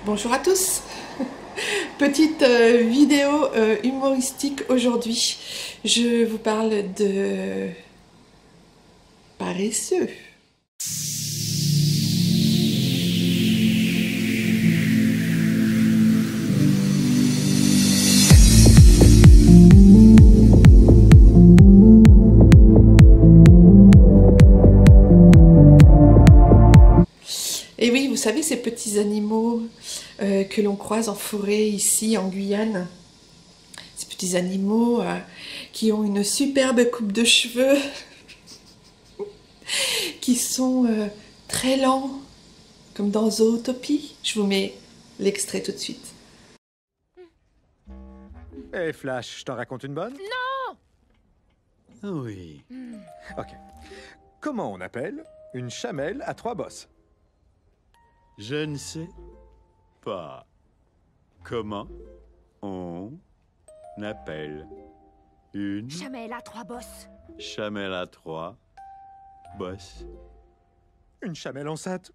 Bonjour à tous. Petite vidéo humoristique aujourd'hui. Je vous parle de paresseux. Et oui, vous savez, ces petits animaux que l'on croise en forêt ici en Guyane, ces petits animaux qui ont une superbe coupe de cheveux, qui sont très lents, comme dans Zootopie. Je vous mets l'extrait tout de suite. Hé Flash, je t'en raconte une bonne? Non! Oui. Ok. Comment on appelle une chamelle à 3 bosses? Je ne sais pas. Comment on appelle une Chamelle à 3 bosses. chamelle à 3 bosses? Une chamelle enceinte.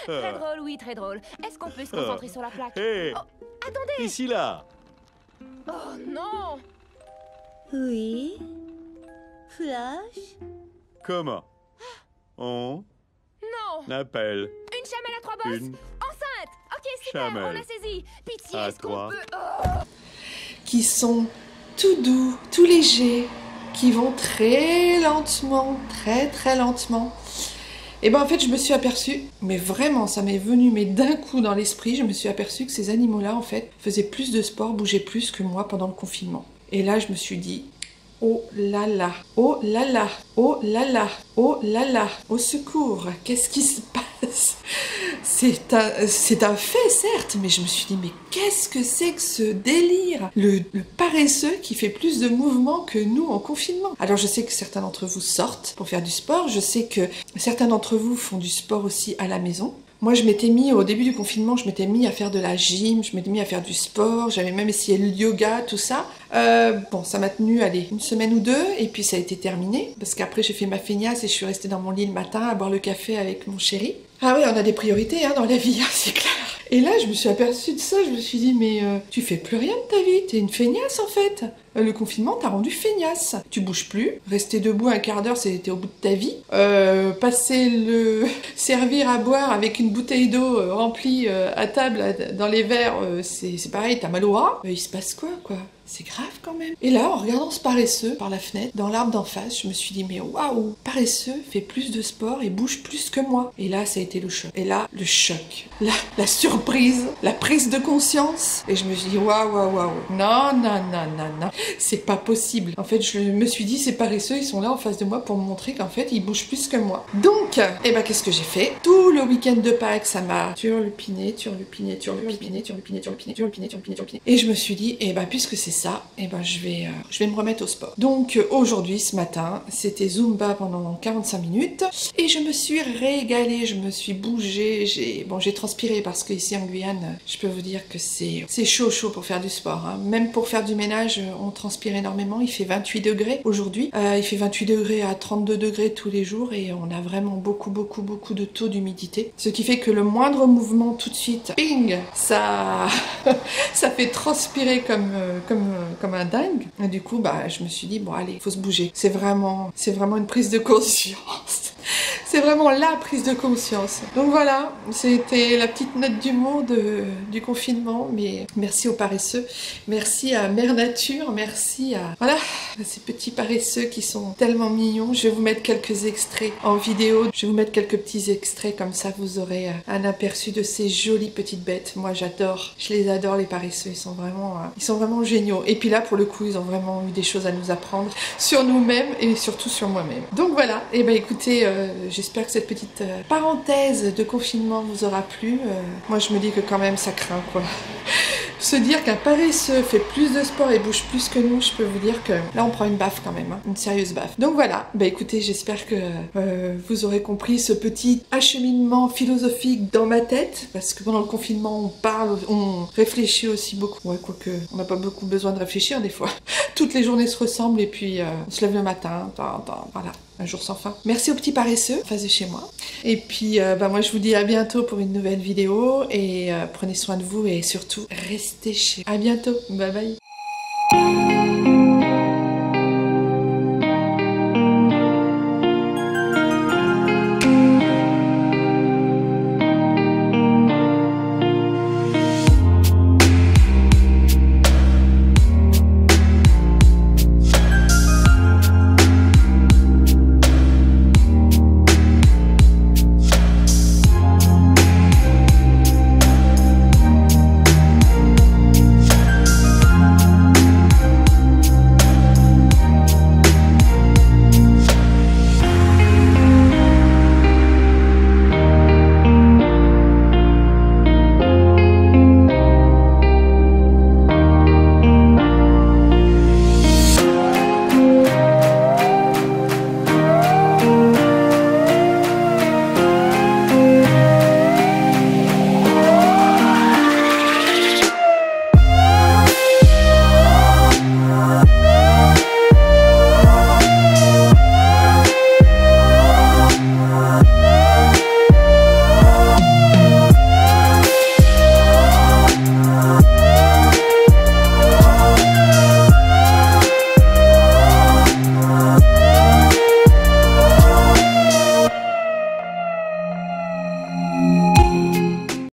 Très drôle, oui, très drôle. Est-ce qu'on peut se concentrer sur la plaque? Hé! Oh, attendez! Ici là! Oh non! Oui. Flash. Comment on Non! appelle Une chamelle à 3 bosses! une Enceinte! Ok, super, chamelle on a saisi! Pitié, à est-ce qu'on trois. peut... Oh. Qui sont tout doux, tout légers, qui vont très lentement, très lentement. Et ben en fait je me suis aperçue, mais vraiment ça m'est venu mais d'un coup dans l'esprit, je me suis aperçue que ces animaux-là en fait faisaient plus de sport, bougeaient plus que moi pendant le confinement. Et là je me suis dit, oh là là, oh là là, oh là là, oh là là, au secours, qu'est-ce qui se passe? C'est un fait certes, mais je me suis dit, mais qu'est-ce que c'est que ce délire? Le paresseux qui fait plus de mouvements que nous en confinement. Alors je sais que certains d'entre vous sortent pour faire du sport, je sais que certains d'entre vous font du sport aussi à la maison. Moi, je m'étais mis, au début du confinement, je m'étais mis à faire de la gym, je m'étais mis à faire du sport, j'avais même essayé le yoga, tout ça. Bon, ça m'a tenu, allez, une semaine ou deux, et puis ça a été terminé, parce qu'après j'ai fait ma feignasse et je suis restée dans mon lit le matin à boire le café avec mon chéri. Ah oui, on a des priorités hein, dans la vie, hein, c'est clair. Et là, je me suis aperçue de ça, je me suis dit, mais tu fais plus rien de ta vie, t'es une feignasse en fait. Le confinement t'a rendu feignasse. Tu bouges plus, rester debout un quart d'heure, c'était au bout de ta vie. Passer le servir à boire avec une bouteille d'eau remplie à table dans les verres, c'est pareil, t'as mal au bras. Il se passe quoi? C'est grave quand même. Et là, en regardant ce paresseux par la fenêtre, dans l'arbre d'en face, je me suis dit, mais waouh, paresseux fait plus de sport et bouge plus que moi. Et là, ça a été le choc. Et là, le choc. La surprise, la prise de conscience. Et je me suis dit, waouh. Non. C'est pas possible. En fait, je me suis dit, ces paresseux, ils sont là en face de moi pour me montrer qu'en fait, ils bougent plus que moi. Donc, eh ben, qu'est-ce que j'ai fait? Tout le week-end de Pâques, ça m'a turlupiné. Et je me suis dit, eh ben, puisque c'est ça, eh ben, je vais me remettre au sport. Donc, aujourd'hui, ce matin, c'était Zumba pendant 45 minutes. Et je me suis régalée, je me suis bougée. J'ai transpiré parce qu'ici en Guyane, je peux vous dire que c'est chaud pour faire du sport. Hein. Même pour faire du ménage, on transpire énormément. Il fait 28 degrés aujourd'hui. Il fait 28 degrés à 32 degrés tous les jours et on a vraiment beaucoup de taux d'humidité. Ce qui fait que le moindre mouvement tout de suite, ping, ça fait transpirer comme un dingue. Et du coup, bah, je me suis dit, bon allez, faut se bouger. C'est vraiment une prise de conscience. C'est vraiment la prise de conscience. Donc voilà, c'était la petite note d'humour du confinement, mais merci aux paresseux, merci à Mère Nature, merci à ces petits paresseux qui sont tellement mignons. Je vais vous mettre quelques extraits en vidéo, je vais vous mettre quelques petits extraits, comme ça vous aurez un aperçu de ces jolies petites bêtes. Moi j'adore, je les adore les paresseux, ils sont vraiment géniaux. Et puis là pour le coup, ils ont vraiment eu des choses à nous apprendre sur nous-mêmes et surtout sur moi-même. Donc voilà, et ben écoutez, j'espère que cette petite parenthèse de confinement vous aura plu. Moi je me dis que quand même ça craint quoi. Se dire qu'un paresseux fait plus de sport et bouge plus que nous, je peux vous dire que là on prend une baffe quand même, hein, une sérieuse baffe. Donc voilà, bah écoutez, j'espère que vous aurez compris ce petit acheminement philosophique dans ma tête, parce que pendant le confinement on parle, on réfléchit aussi beaucoup. Ouais, quoique on n'a pas beaucoup besoin de réfléchir des fois. Toutes les journées se ressemblent et puis on se lève le matin, voilà. Un jour sans fin. Merci aux petits paresseux en face de chez moi. Et puis moi je vous dis à bientôt pour une nouvelle vidéo et prenez soin de vous et surtout restez chez vous. À bientôt. Bye bye.